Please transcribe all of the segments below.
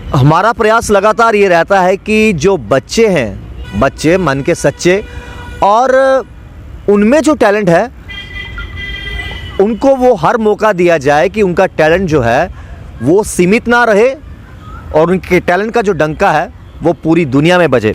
हमारा प्रयास लगातार ये रहता है कि जो बच्चे हैं, बच्चे मन के सच्चे और उनमें जो टैलेंट है उनको वो हर मौका दिया जाए कि उनका टैलेंट जो है वो सीमित ना रहे और उनके टैलेंट का जो डंका है वो पूरी दुनिया में बजे।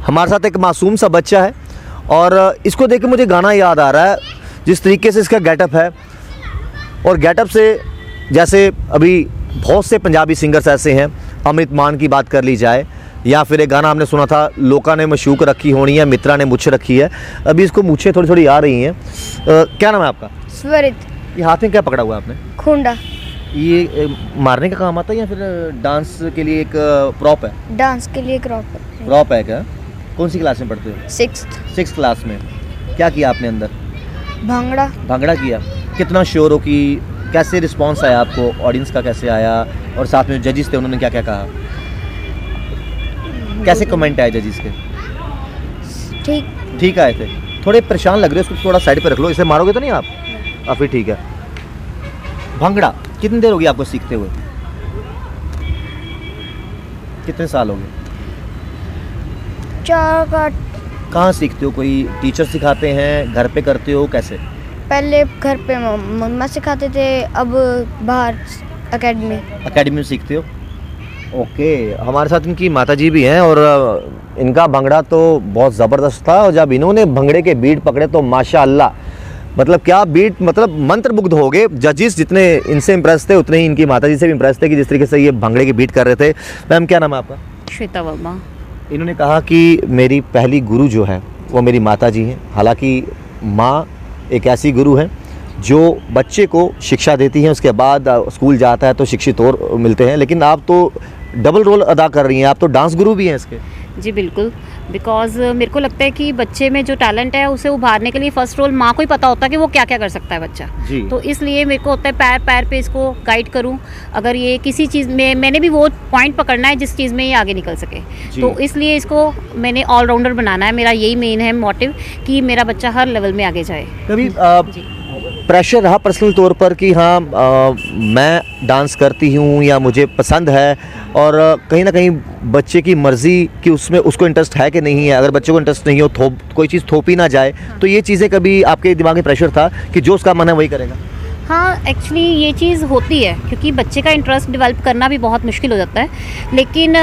हमारे साथ एक मासूम सा बच्चा है और इसको देख के मुझे गाना याद आ रहा है, जिस तरीके से इसका गेटअप है। और गेटअप से जैसे अभी बहुत से पंजाबी सिंगर्स ऐसे हैं, अमृत मान की बात कर ली जाए, या फिर एक गाना हमने सुना था, लोका ने मशूक रखी होनी है, मित्रा ने मुझ रखी है। अभी इसको मुझे थोड़ी थोड़ी आ रही हैं। क्या नाम है आपका? स्वरित। ये हाथ में क्या पकड़ा हुआ है आपने? खूंडा। ये मारने का काम आता है या फिर डांस के लिए एक प्रॉप है? डांस के लिए प्रॉप है क्या? कौन सी क्लास में पढ़ते हो? 6th क्लास में। क्या किया आपने अंदर? भांगड़ा किया। कितना श्योर हो कि कैसे रिस्पांस आया आपको, ऑडियंस का कैसे आया, और साथ में जजेस थे उन्होंने क्या क्या कहा, कैसे कमेंट आए जजेस के? ठीक आए थे। थोड़े परेशान लग रहे हो, उसको थोड़ा साइड पे रख लो, इसे मारोगे तो नहीं आप? फिर ठीक है। भांगड़ा कितनी देर होगी आपको सीखते हुए? कितने साल हो गए? 4 कहाँ सीखते हो? कोई टीचर सिखाते हैं, घर पे करते हो, कैसे? पहले घर पे मम्मा सिखाते थे, अब बाहर एकेडमी में सीखते हो। ओके, हमारे साथ इनकी माताजी भी हैं और इनका भंगड़ा तो बहुत ज़बरदस्त था। और जब इन्होंने भंगड़े के बीट पकड़े तो माशाअल्लाह, मतलब क्या बीट, मतलब मंत्रमुग्ध हो गए। जजेस जितने इनसे इम्प्रेस थे उतने ही इनकी माताजी से भी इम्प्रेस थे कि जिस तरीके से ये भंगड़े के बीट कर रहे थे। मैम क्या नाम है आपका? श्वेता वर्मा। इन्होंने कहा कि मेरी पहली गुरु जो है वो मेरी माताजी हैं। हालांकि माँ एक ऐसी गुरु है जो बच्चे को शिक्षा देती हैं, उसके बाद स्कूल जाता है तो शिक्षित और मिलते हैं, लेकिन आप तो डबल रोल अदा कर रही हैं, आप तो डांस गुरु भी हैं इसके। जी बिल्कुल, बिकॉज मेरे को लगता है कि बच्चे में जो टैलेंट है उसे उभारने के लिए फर्स्ट रोल माँ को ही पता होता है कि वो क्या क्या कर सकता है बच्चा। तो इसलिए मेरे को होता है पैर पैर पे इसको गाइड करूँ। अगर ये किसी चीज़ में, मैंने भी वो पॉइंट पकड़ना है जिस चीज़ में ये आगे निकल सके, तो इसलिए इसको मैंने ऑलराउंडर बनाना है। मेरा यही मेन है मोटिव कि मेरा बच्चा हर लेवल में आगे जाए। कभी प्रेशर रहा पर्सनल तौर पर कि हाँ मैं डांस करती हूँ या मुझे पसंद है, और कहीं ना कहीं बच्चे की मर्ज़ी कि उसमें उसको इंटरेस्ट है कि नहीं है, अगर बच्चे को इंटरेस्ट नहीं हो, कोई चीज़ थोपी ना जाए, तो ये चीज़ें कभी आपके दिमाग में प्रेशर था कि जो उसका मन है वही करेगा? हाँ, एक्चुअली ये चीज़ होती है क्योंकि बच्चे का इंटरेस्ट डेवलप करना भी बहुत मुश्किल हो जाता है। लेकिन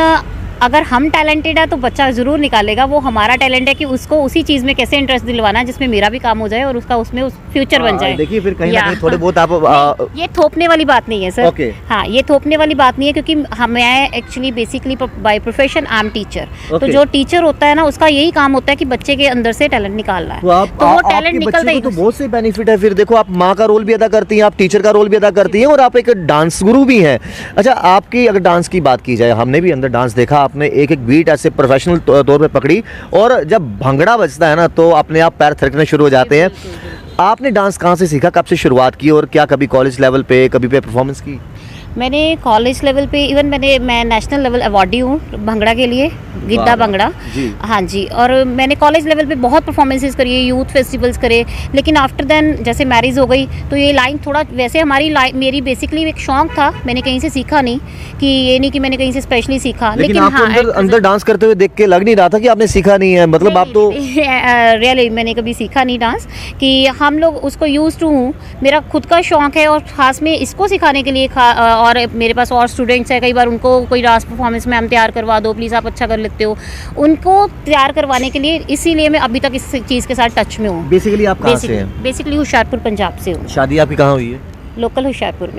अगर हम टैलेंटेड है तो बच्चा ज़रूर निकालेगा। वो हमारा टैलेंट है कि उसको उसी चीज़ में कैसे इंटरेस्ट दिलवाना है जिसमें मेरा भी काम हो जाए और उसका उसमें उस फ्यूचर बन जाए। देखिए फिर कहीं ना कहीं थोड़े बहुत आप ये थोपने वाली बात नहीं है सर। Okay. हाँ, ये थोपने वाली बात नहीं है क्योंकि मैं actually basically by profession I am teacher. तो जो टीचर होता है ना, उसका यही काम होता है कि बच्चे के अंदर से टैलेंट निकालना है। तो वो टैलेंट निकलता ही। तो बहुत से बेनिफिट है। फिर देखो, आप माँ का रोल भी अदा करती हैं, आप टीचर का रोल भी अदा करती हैं, और आप एक डांस गुरु भी हैं। अच्छा, आपकी अगर डांस की बात की जाए, हमने भी अंदर डांस देखा, आपने एक एक बीट ऐसे प्रोफेशनल तौर पे पकड़ी, और जब भंगड़ा बजता है ना तो अपने आप पैर थिरकने शुरू हो जाते हैं। आपने डांस कहाँ से सीखा, कब से शुरुआत की, और क्या कभी कॉलेज लेवल पे कभी पे परफॉर्मेंस की? मैंने कॉलेज लेवल पे, इवन मैं नेशनल लेवल अवार्डी हूँ भंगड़ा के लिए, गिद्दा भंगड़ा। हाँ जी, और मैंने कॉलेज लेवल पे बहुत परफॉर्मेंसेस करी है, यूथ फेस्टिवल्स करे। लेकिन आफ्टर देन जैसे मैरिज हो गई तो ये लाइन थोड़ा, वैसे मेरी बेसिकली एक शौक था, मैंने कहीं से सीखा नहीं, कि ये नहीं कि मैंने कहीं से स्पेशली सीखा। लेकिन हाँ, अंदर डांस करते हुए देख के लग नहीं रहा था कि आपने सीखा नहीं है, मतलब आप तो रियली मैंने कभी सीखा नहीं डांस, कि हम लोग उसको यूज टू हूँ। मेरा खुद का शौक है और खास में इसको सिखाने के लिए और मेरे पास और स्टूडेंट्स हैं, कई बार उनको कोई डांस परफॉर्मेंस में हम तैयार करवा दो प्लीज़, आप अच्छा कर लेते हो, उनको तैयार करवाने के लिए, इसीलिए मैं अभी तक इस चीज़ के साथ टच में हूँ। बेसिकली आप कहाँ से हैं? बेसिकली होशियारपुर पंजाब से हूँ। शादी आपकी कहाँ हुई है? लोकल होशियारपुर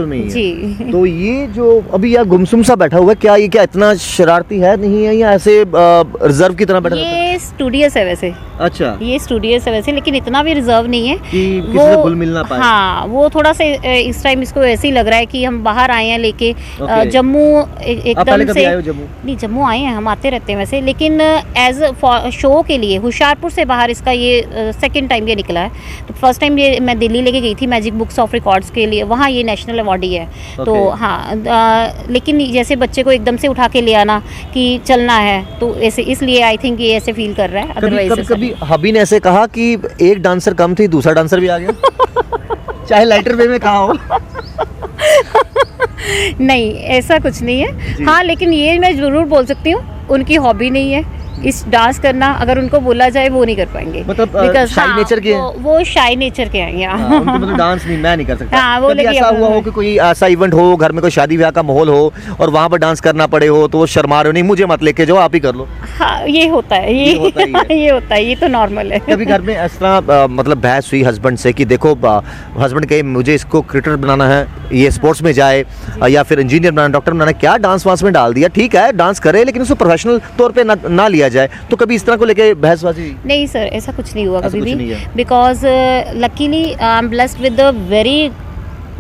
में ही जी। तो ये जो अभी यार गुमसुम सा बैठा हुआ है, क्या ये क्या इतना शरारती है नहीं है, या ऐसे रिजर्व की तरह बैठा रहता है? ये स्टूडियस है वैसे। अच्छा, ये स्टूडियस है वैसे, लेकिन इतना भी रिजर्व नहीं है कि किसी से घुल मिल ना पाए। हाँ, वो थोड़ा सा इस टाइम इसको ऐसे ही लग रहा है कि हम बाहर आए हैं लेके जम्मू एकदम से। नहीं, जम्मू आए हैं, हम आते रहते हैं वैसे, लेकिन एज शो के लिए होशियारपुर से बाहर इसका ये सेकेंड टाइम ये निकला है। तो फर्स्ट टाइम ये मैं दिल्ली लेके गई थी मैजिक बुक्स ऑफ रिकॉर्ड के लिए, वहाँ ये नेशनल अवार्डी है। तो हाँ, लेकिन जैसे बच्चे को एकदम से उठा के ले आना कि चलना है, तो ऐसे इसलिए आई थिंक ये ऐसे फील कर रहा है। अदरवाइज कभी हबी ने ऐसे कहा कि एक डांसर कम थी, दूसरा डांसर भी आ गया चाहे लाइटर वे में कहा हो नहीं, ऐसा कुछ नहीं है। हाँ, लेकिन ये मैं ज़रूर बोल सकती हूँ, उनकी हॉबी नहीं है इस डांस करना। अगर उनको बोला जाए वो नहीं कर पाएंगे, मतलब Because, शाई नेचर के वो शाई नेचर के हैं यार। उनको मतलब डांस नहीं, मैं नहीं कर सकता। हाँ, वो कभी लगी ऐसा हुआ हो कि कोई ऐसा इवेंट हो, घर में कोई शादी ब्याह का माहौल हो और वहाँ पर डांस करना पड़े हो तो वो शर्मा रहे हो, नहीं मुझे मत लेके जाओ, आप ही कर लो। हाँ, ये होता है, ये होता ही है। ये होता है, ये तो नॉर्मल है। कभी घर में इस तरह मतलब बहस हुई हस्बैंड से कि देखो हस्बैंड कहे मुझे इसको क्रिकेटर बनाना है, ये स्पोर्ट्स में जाए या फिर इंजीनियर बनाना, डॉक्टर बनाना, क्या डांस वांस में डाल दिया, ठीक है डांस करे लेकिन उसको प्रोफेशनल तौर पे ना लिया जाए, तो कभी इस तरह को लेके बहसबाजी? नहीं सर, ऐसा कुछ नहीं हुआ ऐसा कभी कुछ भी, नहीं है। Because luckily I am blessed with a very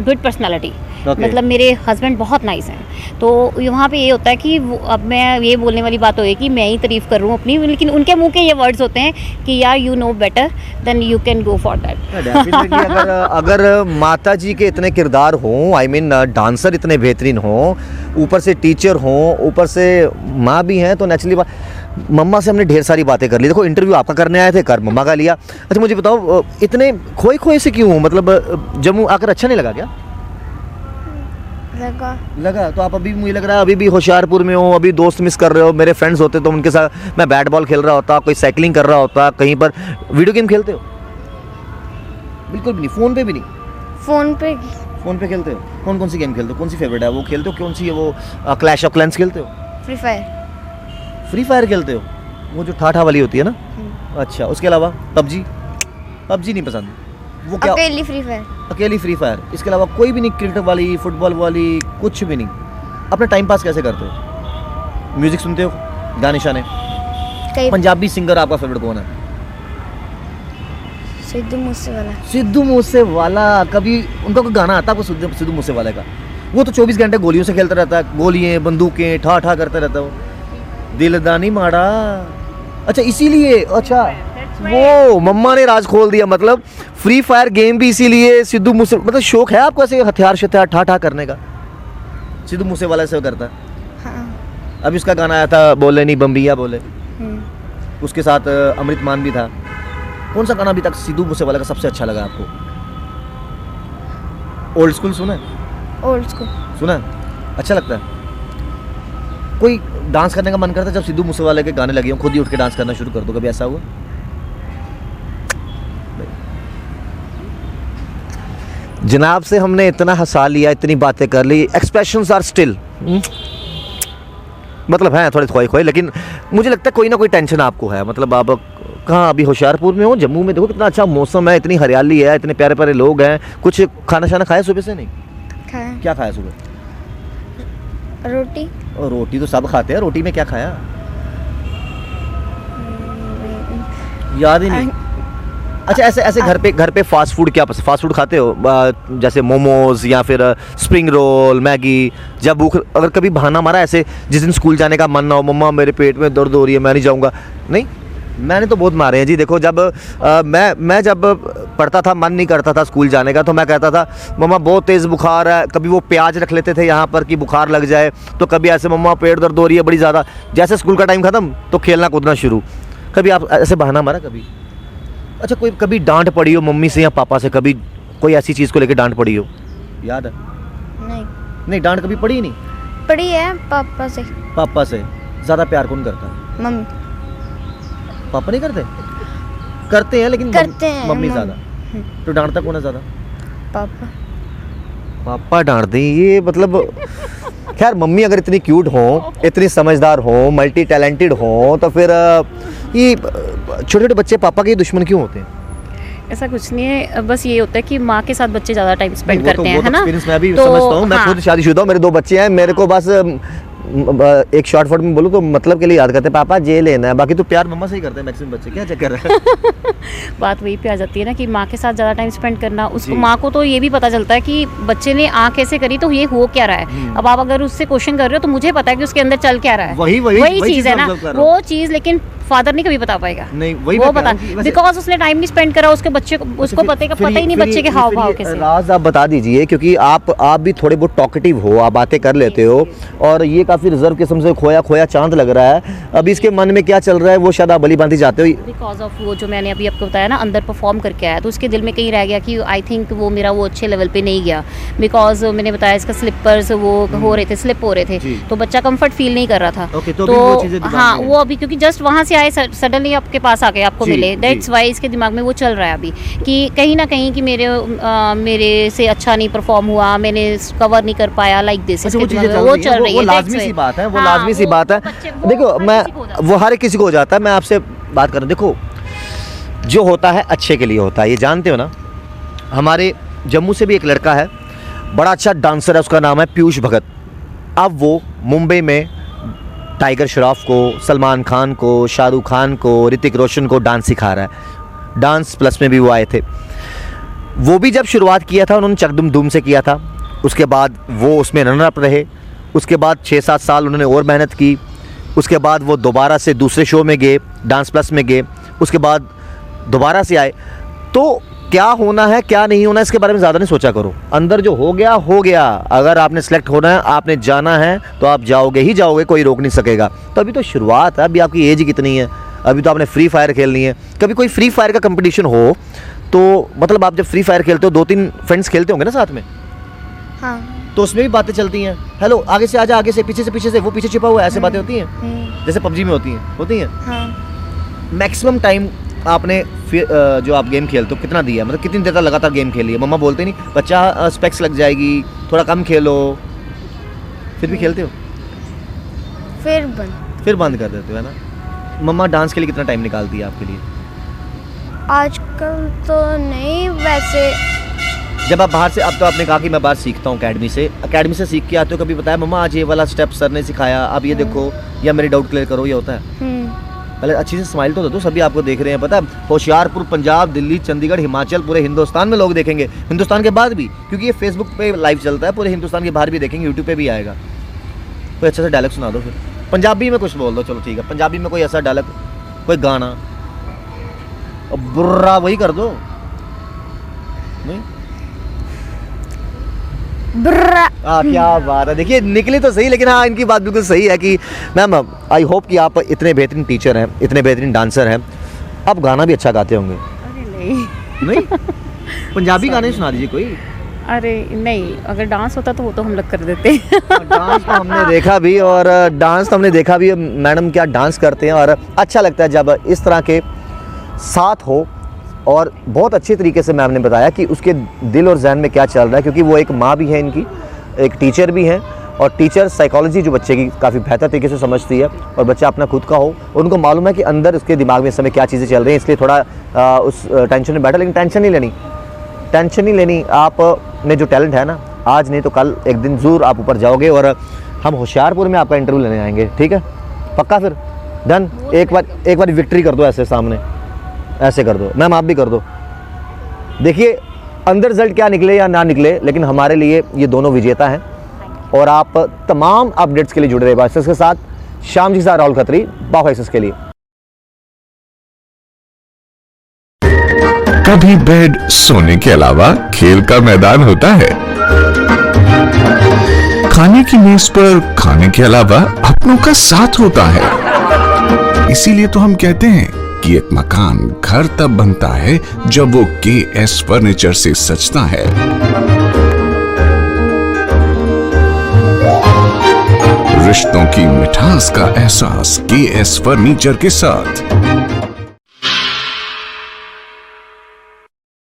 good personality. Okay. मतलब मेरे हस्बैंड बहुत नाइस हैं, तो वहाँ पे ये होता है कि अब मैं ये बोलने वाली बात होगी कि मैं ही तारीफ़ कर रहा हूँ अपनी, लेकिन उनके मुंह के ये वर्ड्स होते हैं कि यार you know better than you can go for that. अगर माता जी के इतने किरदार हों, आई मीन डांसर इतने बेहतरीन हों, ऊपर से टीचर हों, ऊपर से माँ भी हैं, तो नेचुरली बात मम्मा से हमने ढेर सारी बातें कर ली। देखो इंटरव्यू आपका करने आए थे, कर मम्मा का लिया। अच्छा मुझे बताओ इतने खोए खोए से क्यों? मतलब जम्मू आकर अच्छा नहीं लगा क्या? लगा तो आप अभी मुझे लग रहा है अभी भी होशियारपुर में हो, अभी दोस्त मिस कर रहे हो। मेरे फ्रेंड्स होते तो उनके साथ मैं बैट बॉल खेल रहा होता, कोई साइकिलिंग कर रहा होता, कहीं पर। वीडियो गेम खेलते हो? बिल्कुल भी नहीं, फ़ोन पे भी नहीं? फ़ोन पे खेलते हो? कौन कौन सी गेम खेलते हो? कौन सी फेवरेट है वो खेलते हो? कौन सी है वो? क्लैश ऑफ क्लैंस खेलते हो? फ्री फायर खेलते हो? वो जो ठाठा वाली होती है ना? अच्छा, उसके अलावा पबजी नहीं पसंद? वो क्या? अकेली फ्री फायर, इसके अलावा कोई भी नहीं? क्रिकेट वाली, फुटबॉल वाली, कुछ भी नहीं? अपना टाइम पास कैसे करते हो? म्यूजिक सुनते हो? गाने शाने? पंजाबी सिंगर आपका फेवरेट कौन है? सिद्धू मूसेवाला। कभी उनका कोई गाना आता है आपको सिद्धू मूसेवाला का? वो तो 24 घंटे गोलियों से खेलता रहता है, गोलियां बंदूकें ठा ठा करता रहता है वो। दिलदानी माड़ा। अच्छा इसीलिए, अच्छा वो मम्मा ने राज खोल दिया, मतलब फ्री फायर गेम भी इसीलिए सिद्धू मूसे, मतलब शौक है आपको ऐसे हथियार शथियार ठा ठा करने का? सिद्धू मूसेवाला से करता है? हाँ। अभी उसका गाना आया था, बोले नहीं बम्बिया बोले, उसके साथ अमृत मान भी था। कौन सा गाना अभी तक सिद्धू मूसेवाला का सबसे अच्छा लगा आपको? ओल्ड स्कूल सुना है? सुना है? अच्छा लगता है? कोई डांस करने का मन करता है जब सिद्धू मूसेवाले के गाने लगे हो, खुद ही उठ के डांस करना शुरू कर दो, कभी ऐसा हुआ? जनाब से हमने इतना हंसा लिया, इतनी बातें कर ली, एक्सप्रेशंस आर स्टिल, मतलब हैं थोड़े खोए खोए, लेकिन मुझे लगता है कोई ना कोई टेंशन आपको है। मतलब आप कहाँ अभी होशियारपुर में हो? जम्मू में देखो कितना अच्छा मौसम है, इतनी हरियाली है, इतने प्यारे प्यारे लोग हैं। कुछ खाना शाना खाया सुबह से? नहीं खाया। क्या खाया सुबह? रोटी। और रोटी तो सब खाते हैं, रोटी में क्या खाया? याद ही नहीं। अच्छा ऐसे घर पे फास्ट फूड क्या पसंद? फास्ट फूड खाते हो जैसे मोमोज या फिर स्प्रिंग रोल, मैगी? जब भूख, अगर कभी बहाना मारा ऐसे जिस दिन स्कूल जाने का मन ना हो, मम्मा मेरे पेट में दर्द हो रही है मैं नहीं जाऊँगा? नहीं, मैंने तो बहुत मारे हैं जी। देखो जब मैं जब पढ़ता था, मन नहीं करता था स्कूल जाने का, तो मैं कहता था मम्मा बहुत तेज़ बुखार है। कभी वो प्याज रख लेते थे यहाँ पर कि बुखार लग जाए, तो कभी ऐसे मम्मा पेट दर्द हो रही है बड़ी ज़्यादा। जैसे स्कूल का टाइम ख़त्म तो खेलना कूदना शुरू। कभी आप ऐसे बहाना मारा कभी? अच्छा कोई कभी डांट पड़ी हो मम्मी से या पापा से? कभी कोई ऐसी चीज़ को लेकर डांट पड़ी हो? याद है? नहीं डांट कभी पड़ी ही नहीं? पड़ी है पापा से। पापा से ज़्यादा प्यार कौन करता है? मम्मी। पापा नहीं करते? करते हैं लेकिन करते हैं मम्मी ज़्यादा। तो डांटता कौन है ज़्यादा? पापा डांटते हैं। ये मतलब खैर मम्मी अगर इतनी क्यूट हो, इतनी समझदार हो, मल्टी टैलेंटेड हो, तो फिर ये छोटे छोटे बच्चे पापा के दुश्मन क्यों होते हैं? ऐसा कुछ नहीं है, बस ये होता है कि माँ के साथ बच्चे ज़्यादा टाइम स्पेंड करते हैं, है ना? मैं भी समझता हूँ, मैं खुद शादीशुदा हूँ, मेरे 2 बच्चे हैं। मेरे को बस एक शॉर्ट फॉर्म में बोलूँ तो मतलब के लिए याद करते हैं पापा जे लेना है, बाकी तो प्यार मम्मा से ही करते हैं मैक्सिमम बच्चे। क्या चक्कर है? बात वही पे आ जाती है ना कि माँ के साथ ज़्यादा टाइम स्पेंड करना। उसको माँ को तो ये भी पता चलता है कि बच्चे ने आँख ऐसे करी तो ये हो क्या रहा है। अब आप अगर उससे क्वेश्चन कर रहे हो तो मुझे पता है कि उसके अंदर चल क्या रहा है। वही चीज़ है ना, वो चीज़। लेकिन फादर नहीं कभी बता पाएगा। नहीं, वही वो मैं कह बता, रहा हूँ कि वैसे- बिकॉज उसने टाइम नहीं स्पेंड करा उसके बच्चे को, उसको पता है फिर नहीं बच्चे के हाव भाव कैसे। राज आप बता दीजिए, क्योंकि आप भी थोड़े बहुत टॉकेटिव हो, आप बातें कर लेते हो, और ये काफी रिजर्व किस्म से खोया खोया चांद लग रहा है। अभी इसके मन में क्या चल रहा है वो शायद आप भली भांति जाते हो। बिकॉज ऑफ वो जो मैंने अभी आपको बताया ना, अंदर परफॉर्म करके आया, तो उसके दिल में कहीं रह गया कि आई थिंक वो मेरा वो अच्छे लेवल पे नहीं गया, बिकॉज मैंने बताया इसका स्लिपर्स वो हो रहे थे, स्लिप हो रहे थे, तो बच्चा कंफर्ट फील नहीं कर रहा था। तो हाँ, वो अभी क्योंकि जस्ट वहाँ से आए, सडनली आपके पास आ गए, आपको मिले, दैट्स वाई इसके दिमाग में वो चल रहा है अभी कि कहीं ना कहीं कि मेरे से अच्छा नहीं परफॉर्म हुआ, मैंने कवर नहीं कर पाया, लाइक दिस वो चल रही है। वो लाजमी सी बात है, वो लाजमी सी बात है। देखो, मैं वो हर किसी को हो जाता है। मैं आपसे बात करूं, देखो जो होता है अच्छे के लिए होता है, ये जानते हो ना। हमारे जम्मू से भी एक लड़का है, बड़ा अच्छा डांसर है, उसका नाम है पीयूष भगत। अब वो मुंबई में टाइगर श्रॉफ को, सलमान खान को, शाहरुख खान को, ऋतिक रोशन को डांस सिखा रहा है। डांस प्लस में भी वो आए थे। वो भी जब शुरुआत किया था उन्होंने चकदम धूम से किया था, उसके बाद वो उसमें रनर अप रहे, उसके बाद 6-7 साल उन्होंने और मेहनत की, उसके बाद वो दोबारा से दूसरे शो में गए, डांस प्लस में गए, उसके बाद दोबारा से आए। तो क्या होना है क्या नहीं होना इसके बारे में ज़्यादा नहीं सोचा करो, अंदर जो हो गया हो गया। अगर आपने सेलेक्ट होना है, आपने जाना है, तो आप जाओगे ही जाओगे, कोई रोक नहीं सकेगा। तो अभी तो शुरुआत है, अभी आपकी एज ही कितनी है, अभी तो आपने फ्री फायर खेलनी है। कभी कोई फ्री फायर का कंपटीशन हो तो मतलब आप जब फ्री फायर खेलते हो 2-3 फ्रेंड्स खेलते होंगे ना साथ में, हाँ, तो उसमें भी बातें चलती हैं, हेलो आगे से आजा, आगे से, पीछे से वो पीछे छिपा हुआ है, ऐसे बातें होती हैं जैसे पबजी में होती हैं। हाँ। मैक्सिमम टाइम आपने जो आप गेम खेलते हो कितना दिया, मतलब कितनी देर तक लगातार गेम खेली है? मम्मा बोलते नहीं बच्चा स्पेक्स लग जाएगी, थोड़ा कम खेलो, फिर भी खेलते हो? फिर बंद कर देते हो, है ना। मम्मा डांस के लिए कितना टाइम निकालती है आपके लिए? आजकल तो नहीं, वैसे जब आप बाहर से, अब तो आपने कहा कि मैं बाहर सीखता हूँ अकेडमी से सीख के आते हो, कभी बताया मम्मा आज ये वाला स्टेप सर ने सिखाया, अब ये देखो, या मेरे डाउट क्लियर करो, ये होता है? पहले अच्छी से स्माइल तो दो, सभी आपको देख रहे हैं, पता है होशियारपुर, पंजाब, दिल्ली, चंडीगढ़, हिमाचल, पूरे हिंदुस्तान में लोग देखेंगे, हिंदुस्तान के बाद भी, क्योंकि ये फेसबुक पे लाइव चलता है, पूरे हिंदुस्तान के बाहर भी देखेंगे, यूट्यूब पे भी आएगा। कोई अच्छा सा डायलॉग सुना दो, फिर पंजाबी में कुछ बोल दो, चलो ठीक है, पंजाबी में कोई ऐसा डायलॉग, कोई गाना, और बुर्रा वही कर दो, नहीं क्या बात है। देखिए निकली तो सही, लेकिन हाँ इनकी बात बिल्कुल सही है कि मैम आई होप कि आप इतने बेहतरीन टीचर हैं, इतने बेहतरीन डांसर हैं, आप गाना भी अच्छा गाते होंगे। अरे नहीं पंजाबी गाने सुना दीजिए कोई। अरे नहीं, अगर डांस होता तो वो तो हम लोग कर देते। डांस तो हमने देखा भी, और मैडम क्या डांस करते हैं, और अच्छा लगता है जब इस तरह के साथ हो। और बहुत अच्छे तरीके से मैम ने बताया कि उसके दिल और जहन में क्या चल रहा है, क्योंकि वो एक माँ भी है इनकी, एक टीचर भी हैं, और टीचर साइकोलॉजी जो बच्चे की काफ़ी बेहतर तरीके से समझती है, और बच्चा अपना खुद का हो, उनको मालूम है कि अंदर उसके दिमाग में इस समय क्या चीज़ें चल रही हैं, इसलिए थोड़ा उस टेंशन में बैठा। लेकिन टेंशन नहीं लेनी, आप में जो टैलेंट है ना, आज नहीं तो कल एक दिन ज़रूर आप ऊपर जाओगे, और हम होशियारपुर में आपका इंटरव्यू लेने आएंगे, ठीक है? पक्का? फिर डन। एक बार विक्ट्री कर दो ऐसे सामने, ऐसे कर दो मैम, आप भी कर दो। देखिए अंदर रिजल्ट क्या निकले या ना निकले, लेकिन हमारे लिए ये दोनों विजेता हैं। और आप तमाम अपडेट्स के लिए जुड़े रहे बाइसेस के साथ। शाम जी के साथ राहुल खत्री, बाइसेस के लिए। कभी बेड सोने के अलावा खेल का मैदान होता है, खाने की मेज पर खाने के अलावा अपनों का साथ होता है। इसीलिए तो हम कहते हैं कि एक मकान घर तब बनता है जब वो KS फर्नीचर से सजता है। रिश्तों की मिठास का एहसास KS फर्नीचर के साथ।